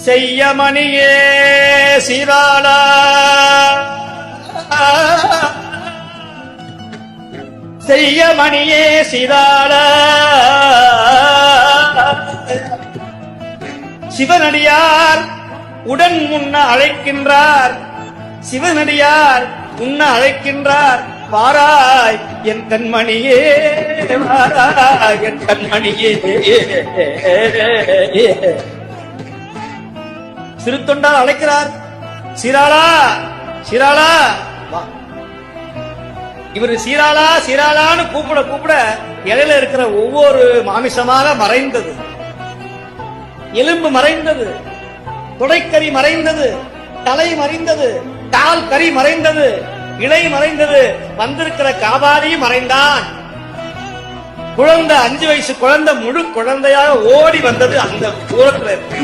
செய்யமணியே சீராளா செய்யமணியே சீராளா சிவனடியார் உடன் முன்ன அழைக்கின்றார். சிவனடியார் உன்ன அழைக்கின்றார். வாராய் என் கண்மணியே, வாராய் என் கண்மணியே. சிறு தொண்டால் அழைக்கிறார். சீராளா சீராளா. இவர் சீராளா சீராளான்னு கூப்பிட கூப்பிட இலையில இருக்கிற ஒவ்வொரு மாமிசமாக மறைந்தது. எலும்பு மறைந்தது, தொடைக்கறி மறைந்தது, தலை மறைந்தது, கால் கறி மறைந்தது, இலை மறைந்தது. வந்திருக்கிற காபாலி மறைந்தான். குழந்தை 5 வயசு குழந்தை முழு குழந்தையாக ஓடி வந்தது அந்த தூரத்தில் இருக்கு.